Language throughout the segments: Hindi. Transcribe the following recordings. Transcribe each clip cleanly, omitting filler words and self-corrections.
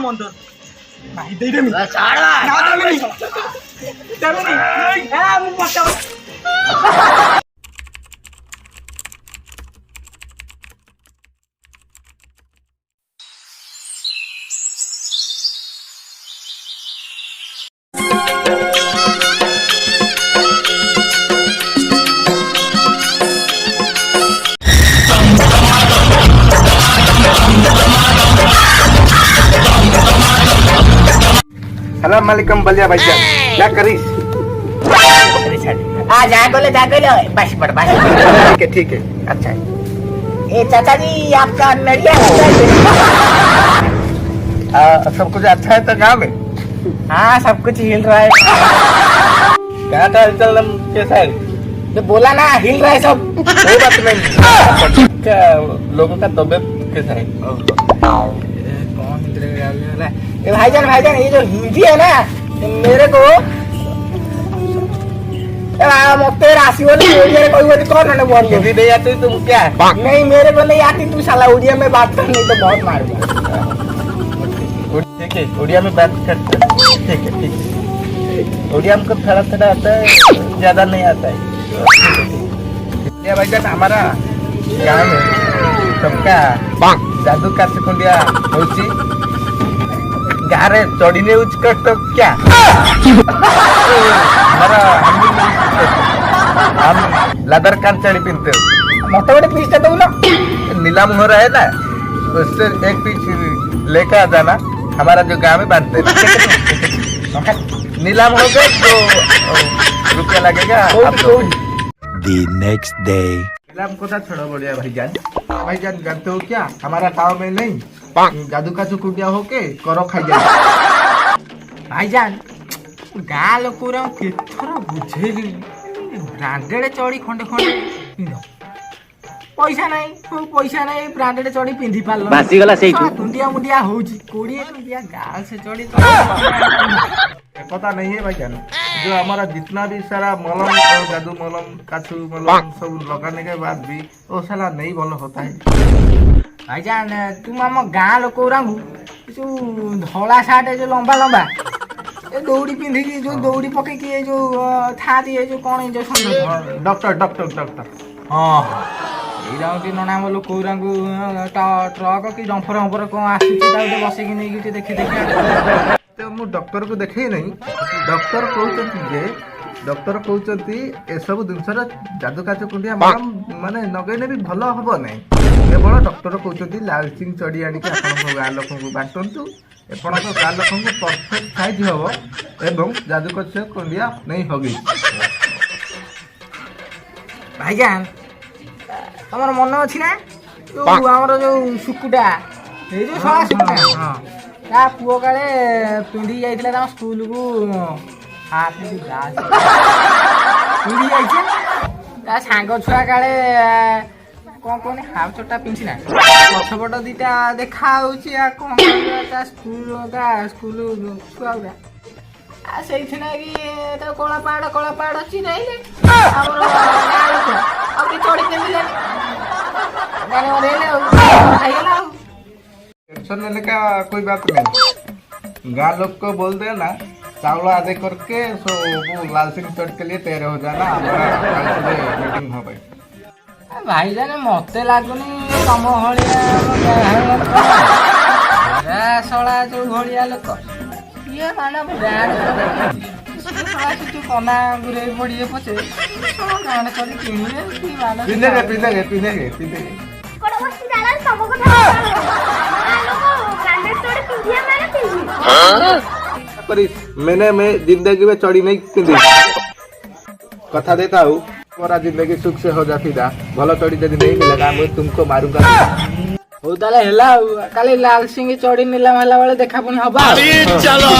मंदर भाई दे देमी छाड़ ना देमी देमी हां मु पटा सलाम वालेकुम बलिया भाईजान, क्या करीस? जागोले बस पड़ बस। ठीक है अच्छा है। ए चाचा जी आपका नड़िया सब कुछ अच्छा है तो गाँव में? हाँ सब कुछ हिल रहा है। क्या था हलचल कैसा है? तो बोला ना हिल रहा है सब। कोई बात नहीं। क्या लोगों का तबीयत कैसा है? कौन भाईजान ये जो हिंदी है ना मेरे को मत राशि वाली कोई कौन है बोल हिंदी नहीं आती तुम क्या? नहीं मेरे को नहीं आती तू साला उड़िया में बात कर नहीं तो बहुत मारूंगा। ठीक है उड़िया में बात करते हैं। ठीक है उड़िया हमको थोड़ा थोड़ा आता है, ज्यादा नहीं आता है। भाईजान हमारा गाँव में सबका जादू का सिकुंडिया होची गारे चढ़ीने उचकट तो क्या हमारा हम लेदर कान चढ़ी पहनते हो। मोटे मोटे पीस देता हूँ ना नीला मुहर है ना उससे एक पीस लेकर आ जाना, हमारा जो गाँव में बांधते हैं। नीलाम हो गए तो रुपया लगेगा आपको। The next day. नीलाम को था छोड़ो बढ़िया भाईजान जानते हो क्या हमारा गाँव में नहीं जादू का चुकुटिया होके करो खाई जाए। भाईजान गाँ लोक केथर बुझेली ब्रांडेड चढ़ी खंडे खंडे पैसा नहीं ब्रांडेड चढ़ी पिंधि पारल बासीगला सेइठू मुंडिया मुंडिया होउची 20 रुपया गाल से चढ़ी पता नहीं है भाईजान जो हमारा जितना भी सारा मलम और जादू मलम काछू मलम सब लगाने के बाद भी वो साला नहीं भलो होता है। भाईजान तुम आम गाँ लोक जो धला सार्ट है जो लंबा लंबा ये दौड़ी पिंधिकी जो दौड़ी पकईकी जो था दिए जो कौन जो डॉक्टर हाँ ये नना लोक ट्रक कि जंफर हंफर कौन आसुचे बसिक नहीं देखी देखी तो मु डॉक्टर को देखे नहीं डॉक्टर कहते एसबू जिनसर जादू काच कुंडिया माने नगेने भी भल हम ना केवल डॉक्टर कहते लाल सिंह चढ़ी आणिक गाँ लोक बांटू एपण गाँ लोक परफेक्ट साइज हम एवं जादू काच कुंडिया नहीं होगी। भाईजान तमर मन अच्छी ना जो आमर जो सुकुटा ये जो सला सुकुटा ता पुओ काले पिंधि जाइथिला ता स्कूल को हाथ में गाछ पिंधि जाइछे ता सांग छुआ काले कौन हाफ चटा पिंछि ना पछपट दीटा देखा होउची आ कौन ता स्कूल छुआउरा आ सेइथि ना कि ता कला पाड़ अछि नहीं हमर गाल को अब की चोड़ी पिंधिले माने ओरेले खाइला टेंशन लेने का कोई बात नहीं। गाँव लोग को बोल देना चावल आधे करके सो वो लाल सिंह चढ़ के लिए तैयार हो जाना, हमारा कल सुबह मीटिंग हो गई। भाईजान मत लगुनि तम भाया शला जो भाया लोक ये माना ब्रांड कना गुरे पड़िए पचे ब्रांड कर पिंधेगे मैं जिंदगी में चढ़ी नहीं पिंधी कथा देता हूँ मोरा जिंदगी सुख से हो जाती था भलो चढ़ी यदि नहीं मिलेगा मैं तुमको मारूंगा। हो ताले हेला काली लाल सिंह चढ़ी नीलाम होला बेले देखा पुनी हबा चलो।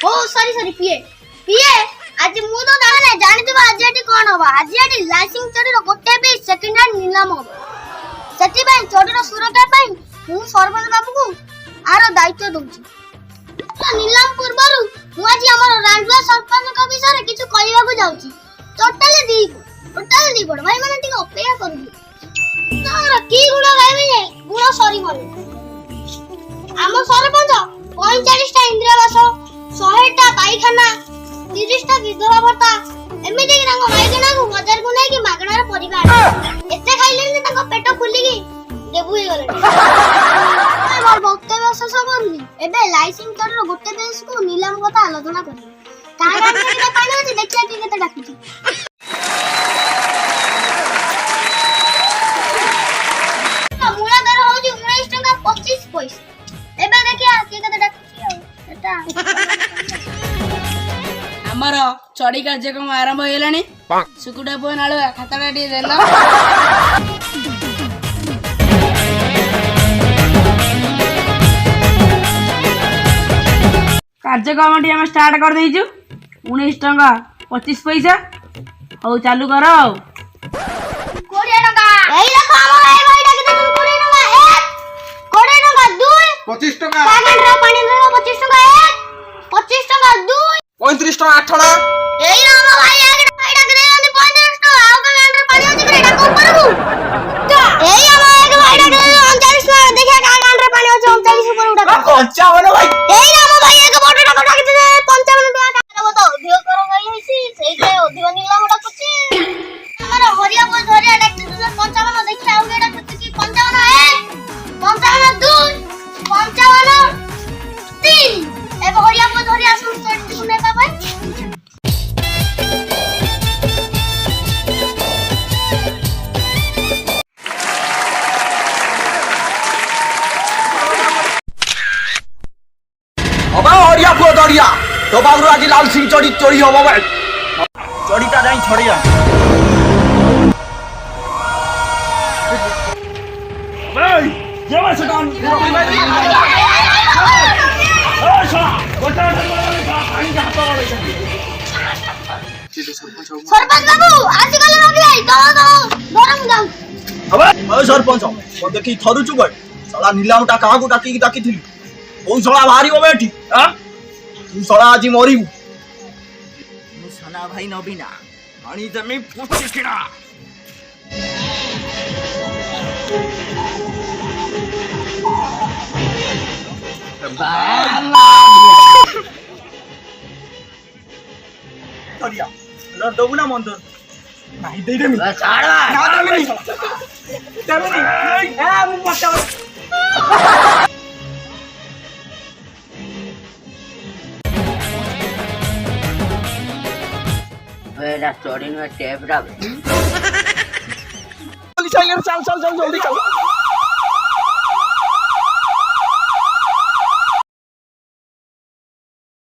ଓ ସରି ପିଏ ଆଜି ମୁଁ ତ ଜାଣିଥିବ ଆଜି ଏଠି କଣ ହବ। ଆଜି ଏଠି ଲାଇସିଂ ଚୋରିର ଗୋଟେ ବି ସେକେଣ୍ଡ ହ୍ୟାଣ୍ଡ ନିଲାମ ହବ। ସେଥିପାଇଁ ଚୋରିର ସୁରକ୍ଷା ପାଇଁ ମୁଁ ସରପଞ୍ଚ ବାବୁକୁ ଆର ଦାୟିତ୍ୱ ଦଉଛି। ନିଲାମ ପୂର୍ବରୁ ମୁଁ ଆଜି ଆମର ରାଣ୍ଡୁଆ ସରପଞ୍ଚଙ୍କ ବିଷୟରେ କିଛି କହିବାକୁ ଯାଉଛି। ଟୋଟାଲି ଦି ପଟ ଭାଇ ମାନେ ଟିକେ ଅପେକ୍ଷା କରନ୍ତୁ। ତମର କି ଗୁଣ ଗାଇବି ଯେ ଗୁଣ ସରିବନି। ଆମ ସରପଞ୍ଚ 45ଟା ଇନ୍ଦିରାବାସ, 100ଟା ପାଇଖାନା, 30ଟା ବିଧବା ଭତ୍ତା, ଏମିତିକି ତାଙ୍କ ମାଇଗଣାକୁ ବଜାରକୁ ନେଇକି ମାଗଣାରେ ପରିବା ଆଣେ। ଏତେ ଖାଇଲେଣି ଯେ ତାଙ୍କ ପେଟ ଫୁଲିକି ଦେବୁ ହେଇଗଲେଣି। ମୋର ବକ୍ତବ୍ୟ ଶେଷ କରୁନି। ଏବେ ଲାଇସିଂ ଚୋରିର ଗୋଟେ ବେଶକୁ ନିଲାମ କଥା ଆଲୋଚନା କରିବି। କାହା ଗାଡ଼ିରେ ପାଣି ଅଛି ଦେଖିବା କିଏ କେତେ ଡାକୁଛି। ମୂଳ ଦର ହଉଛି 19 ଟଙ୍କା 25 ପଇସା। ଏବେ ଦେଖିଆ କିଏ କେତେ ଡାକୁଛି ଆଉ ଏଟା ଆମର ଚଢି କାର୍ଯ୍ୟକ୍ରମ ଆରମ୍ଭ ହେଇଗଲାଣି। ସୁକୁଟା ପୁଅ ନାଳୁଆ ଖାତାଟା ଟିକେ ଦେଲ। କାର୍ଯ୍ୟକ୍ରମଟି ଆମେ ଷ୍ଟାର୍ଟ କରିଦେଇଛୁ। 19 ଟଙ୍କା 25 ପଇସା। ହଉ ଚାଲୁ କର ଆଉ। 20 ଟଙ୍କା। ଏଇ ଦେଖ ଆମ ଭାଇ ଭାଇଟା କେତେ 20 ଟଙ୍କା 1 20 ଟଙ୍କା 2 25 ଟଙ୍କା ପାଗଣ୍ଡର ପାଣି ଧର 25 ଟଙ୍କା 1 25 ଟଙ୍କା 2 35 ଟଙ୍କା 8 ଟଙ୍କା। ଏଇ ଆମ ଭାଇ ଭାଇଟା କେତେ 35 ଟଙ୍କା। ଆଉ କେ ଗାଣ୍ଡର ପାଣି ଅଛି କି ଏଟା ଉପରକୁ। ଏଇ ଆମ ଭାଇଟା କେତେ 39 ଟଙ୍କା। ଦେଖିଆ କା ଗାଣ୍ଡର ପାଣି ଅଛି 39 ଉପରକୁ ଡାକ। 55 ଭାଇ। ଏଇ ଆମ ଭାଇ ଏକ ବଡ ଟଙ୍କା ଡାକିছে 55 ଟଙ୍କା। କାରଣ ତ ଅଧିକ କର ଗାଇ ହେଇଛି ସେଇଥିରେ ଅଧିକ ନିଲାମ ଡାକୁଛି। ଆମର ହରିଆ ବୋ ଧରିଆ ଡାକିছে 55 ଦେଖିଆ ଆଉ କେ ଡାକୁଛି କି 55 1 55 2 55 3 ଏବେ ହରିଆ ବୋ ଧରିଆ ଆସୁ ଚଢିକୁ ନେବା ପାଇଁ। ଅବା ହରିଆ ପୁଅ ଦରିଆ ତୋ ପାଖରୁ ଆଜି ଲାଲ ସିଂ ଚୋରି ହବ ବେ। ଚୋରିଟା ଯାଇ ଛଡିଆ। ସରପଞ୍ଚ ବାବୁ ଆସିଗଲେ ରବି ଭାଇ ତ ଗରମ ଯାଉ। ସରପଞ୍ଚ ଦେଖି ଥରୁଛୁ ବେ। ଶଳା ନିଲାମଟା କାହାକୁ ଡାକିଥିଲୁ? କୋଉ ଶଳା ବାହାରିବ ବେ ଏଠି? ତୁ ଶଳା ଆଜି ମରିବୁ। ମୁଁ ସାନା ଭାଇ ନବୀନା ଆଣି ଦେମି ପୁଚି କିଣା। ଦବୁ ନା ମନ୍ଦ ନାଇଁ ଦେଇଦେମି। चढ़ी टेप चाल जल्दी चल।